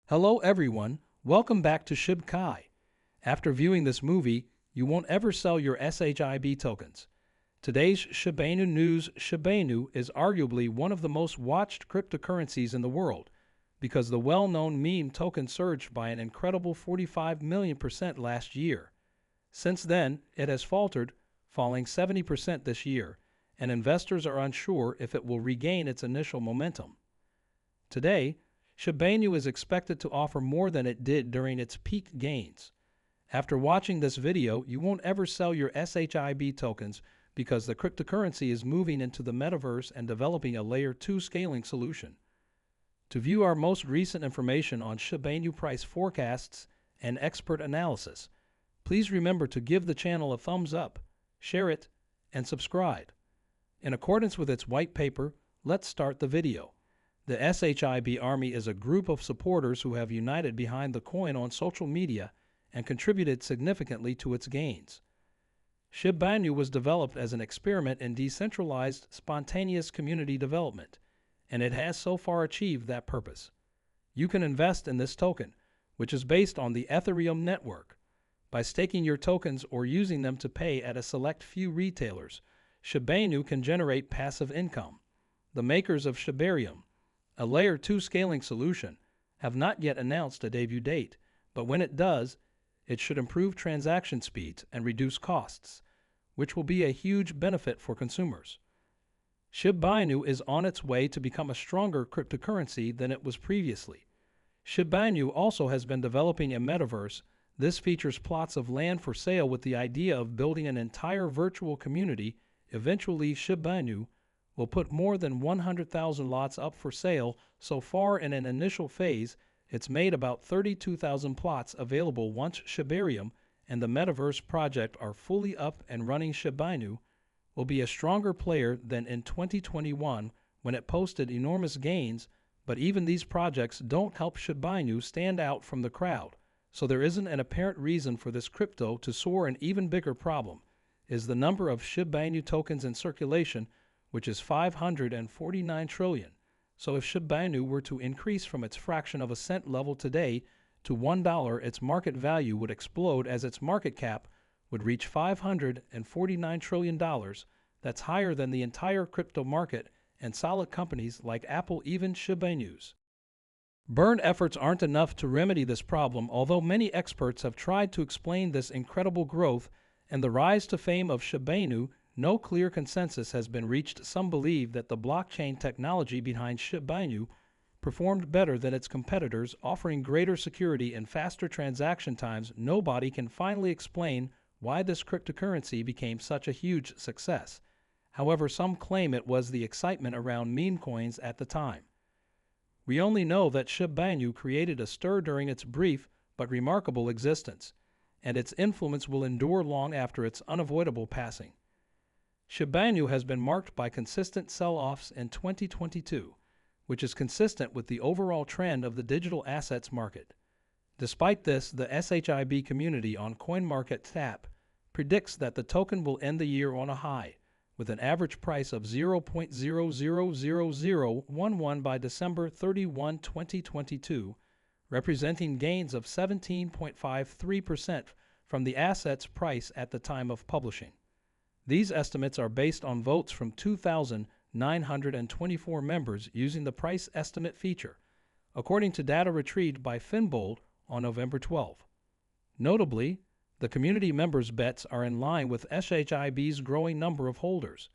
Hello everyone, welcome back to Shib Kai. After viewing this movie, you won't ever sell your SHIB tokens. Today's Shiba Inu news. Shiba Inu is arguably one of the most watched cryptocurrencies in the world because the well-known meme token surged by an incredible 45 million% last year. Since then, it has faltered, falling 70% this year, and investors are unsure if it will regain its initial momentum. Today, Shiba Inu is expected to offer more than it did during its peak gains. After watching this video, you won't ever sell your SHIB tokens because the cryptocurrency is moving into the metaverse and developing a Layer 2 scaling solution. To view our most recent information on Shiba Inu price forecasts and expert analysis, please remember to give the channel a thumbs up, share it, and subscribe. In accordance with its white paper, let's start the video. The SHIB Army is a group of supporters who have united behind the coin on social media and contributed significantly to its gains. Shiba Inu was developed as an experiment in decentralized, spontaneous community development, and it has so far achieved that purpose. You can invest in this token, which is based on the Ethereum network. By staking your tokens or using them to pay at a select few retailers, Shiba Inu can generate passive income. The makers of Shibarium, a Layer 2 scaling solution, have not yet announced a debut date, but when it does, it should improve transaction speeds and reduce costs, which will be a huge benefit for consumers. Shiba Inu is on its way to become a stronger cryptocurrency than it was previously. Shiba Inu also has been developing a metaverse. This features plots of land for sale with the idea of building an entire virtual community. Eventually, Shiba Inu will put more than 100,000 lots up for sale. So far in an initial phase, it's made about 32,000 plots available. Once Shibarium and the Metaverse project are fully up and running, Shiba Inu will be a stronger player than in 2021 when it posted enormous gains, but even these projects don't help Shiba Inu stand out from the crowd, so there isn't an apparent reason for this crypto to soar. An even bigger problem is the number of Shiba Inu tokens in circulation, which is 549 trillion. So if Shiba Inu were to increase from its fraction of a cent level today to $1, its market value would explode as its market cap would reach $549 trillion. That's higher than the entire crypto market and solid companies like Apple. Even Shiba Inu's burn efforts aren't enough to remedy this problem, although many experts have tried to explain this incredible growth and the rise to fame of Shiba Inu. No clear consensus has been reached. Some believe that the blockchain technology behind Shiba Inu performed better than its competitors, offering greater security and faster transaction times. Nobody can finally explain why this cryptocurrency became such a huge success. However, some claim it was the excitement around meme coins at the time. We only know that Shiba Inu created a stir during its brief but remarkable existence, and its influence will endure long after its unavoidable passing. Shiba Inu has been marked by consistent sell-offs in 2022, which is consistent with the overall trend of the digital assets market. Despite this, the SHIB community on CoinMarketCap predicts that the token will end the year on a high, with an average price of 0.000011 by December 31, 2022, representing gains of 17.53% from the asset's price at the time of publishing. These estimates are based on votes from 2,924 members using the price estimate feature, according to data retrieved by Finbold on November 12. Notably, the community members' bets are in line with SHIB's growing number of holders,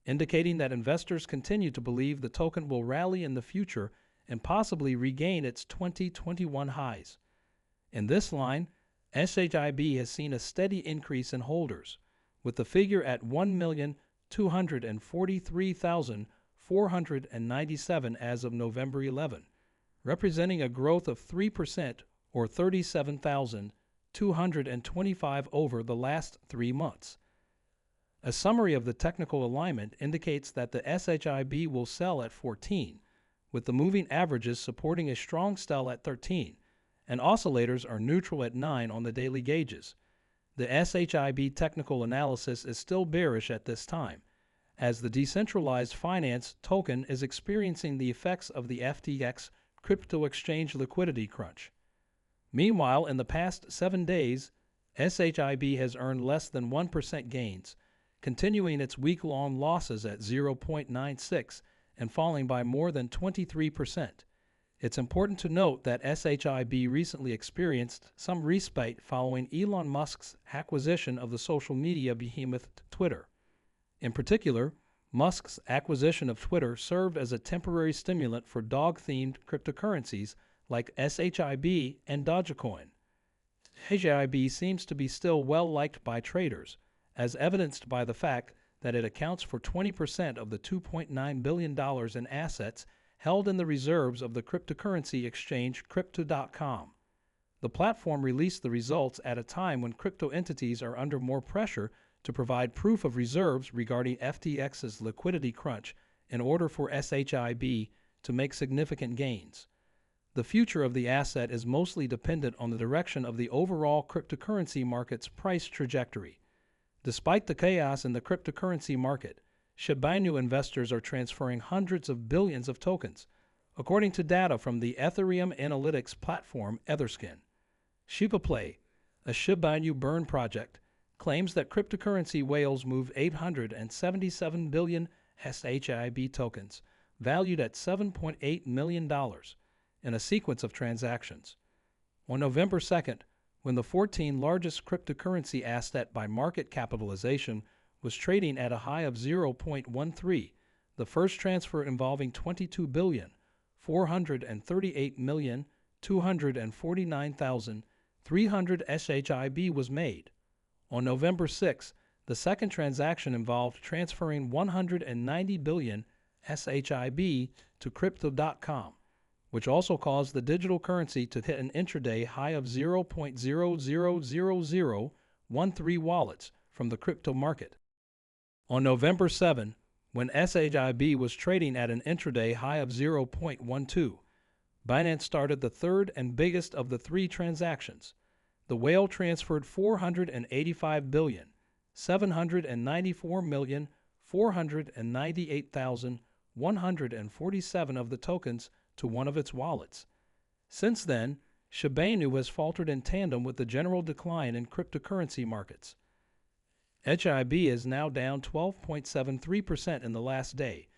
indicating that investors continue to believe the token will rally in the future and possibly regain its 2021 highs. In this line, SHIB has seen a steady increase in holders, with the figure at 1,243,497 as of November 11, representing a growth of 3% or 37,225 over the last 3 months. A summary of the technical alignment indicates that the SHIB will sell at 14, with the moving averages supporting a strong sell at 13, and oscillators are neutral at 9 on the daily gauges. The SHIB technical analysis is still bearish at this time, as the decentralized finance token is experiencing the effects of the FTX crypto exchange liquidity crunch. Meanwhile, in the past 7 days, SHIB has earned less than 1% gains, continuing its week-long losses at 0.96 and falling by more than 23%. It's important to note that SHIB recently experienced some respite following Elon Musk's acquisition of the social media behemoth Twitter. In particular, Musk's acquisition of Twitter served as a temporary stimulant for dog-themed cryptocurrencies like SHIB and Dogecoin. SHIB seems to be still well-liked by traders, as evidenced by the fact that it accounts for 20% of the $2.9 billion in assets held in the reserves of the cryptocurrency exchange Crypto.com. The platform released the results at a time when crypto entities are under more pressure to provide proof of reserves regarding FTX's liquidity crunch in order for SHIB to make significant gains. The future of the asset is mostly dependent on the direction of the overall cryptocurrency market's price trajectory. Despite the chaos in the cryptocurrency market, Shibainu investors are transferring hundreds of billions of tokens, according to data from the Ethereum analytics platform Etherscan. ShibaPlay, a Shibainu burn project, claims that cryptocurrency whales moved 877 billion SHIB tokens, valued at $7.8 million, in a sequence of transactions. On November 2nd, when the 14th largest cryptocurrency asset by market capitalization was trading at a high of 0.13, the first transfer involving 22,438,249,300 SHIB was made. On November 6, the second transaction involved transferring 190 billion SHIB to Crypto.com, which also caused the digital currency to hit an intraday high of 0.000013 wallets from the crypto market. On November 7, when SHIB was trading at an intraday high of 0.12, Binance started the third and biggest of the 3 transactions. The whale transferred 485,794,498,147 of the tokens to one of its wallets. Since then, Shiba Inu has faltered in tandem with the general decline in cryptocurrency markets. SHIB is now down 12.73% in the last day,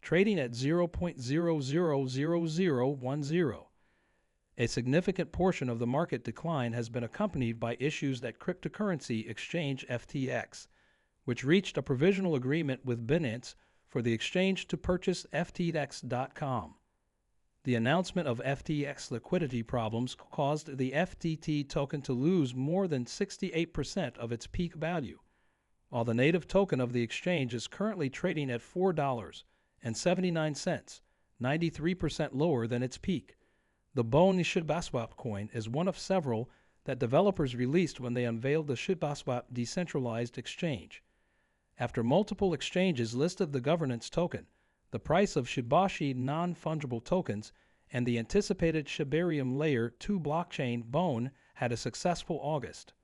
trading at 0.000010. A significant portion of the market decline has been accompanied by issues at cryptocurrency exchange FTX, which reached a provisional agreement with Binance for the exchange to purchase FTX.com. The announcement of FTX liquidity problems caused the FTT token to lose more than 68% of its peak value, while the native token of the exchange is currently trading at $4.79, 93% lower than its peak. The Bone shibaswap coin is one of several that developers released when they unveiled the shibaswap decentralized exchange. After multiple exchanges listed the governance token, the price of Shibashi non-fungible tokens, and the anticipated Shibarium Layer 2 blockchain Bone had a successful August.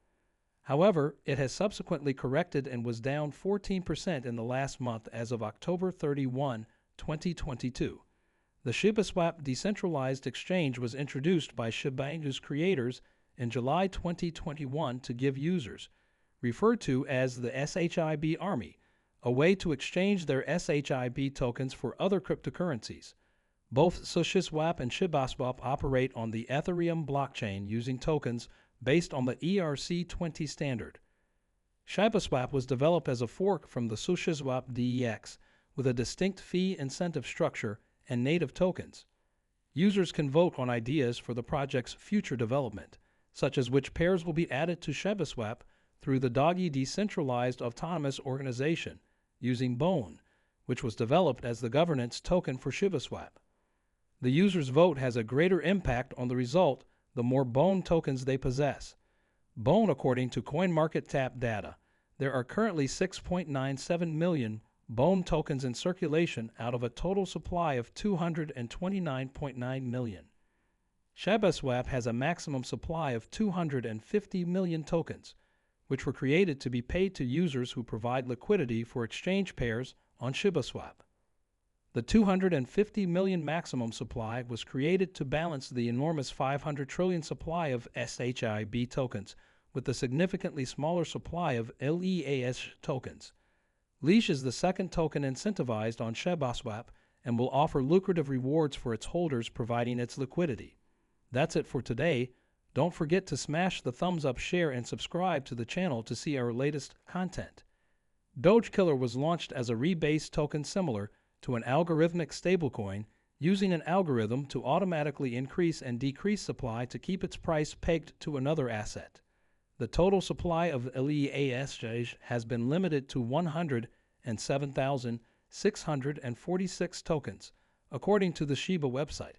However, it has subsequently corrected and was down 14% in the last month as of October 31, 2022. The shibaswap decentralized exchange was introduced by Shiba Inu's creators in July 2021 to give users, referred to as the SHIB Army, a way to exchange their SHIB tokens for other cryptocurrencies. Both SushiSwap and shibaswap operate on the Ethereum blockchain using tokens based on the ERC20 standard. Shibaswap was developed as a fork from the SushiSwap DEX with a distinct fee incentive structure and native tokens. Users can vote on ideas for the project's future development, such as which pairs will be added to shibaswap through the Doggy Decentralized Autonomous Organization, using Bone, which was developed as the governance token for shibaswap. The user's vote has a greater impact on the result the more Bone tokens they possess. Bone, according to CoinMarketCap data, there are currently 6.97 million Bone tokens in circulation out of a total supply of 229.9 million. Shibaswap has a maximum supply of 250 million tokens, which were created to be paid to users who provide liquidity for exchange pairs on shibaswap. The 250 million maximum supply was created to balance the enormous 500 trillion supply of SHIB tokens with the significantly smaller supply of LEAS tokens. Leash is the second token incentivized on shibaswap and will offer lucrative rewards for its holders providing its liquidity. That's it for today. Don't forget to smash the thumbs up, share, and subscribe to the channel to see our latest content. Dogecoin was launched as a rebased token similar to an algorithmic stablecoin, using an algorithm to automatically increase and decrease supply to keep its price pegged to another asset. The total supply of LEAS has been limited to 107,646 tokens, according to the Shiba website.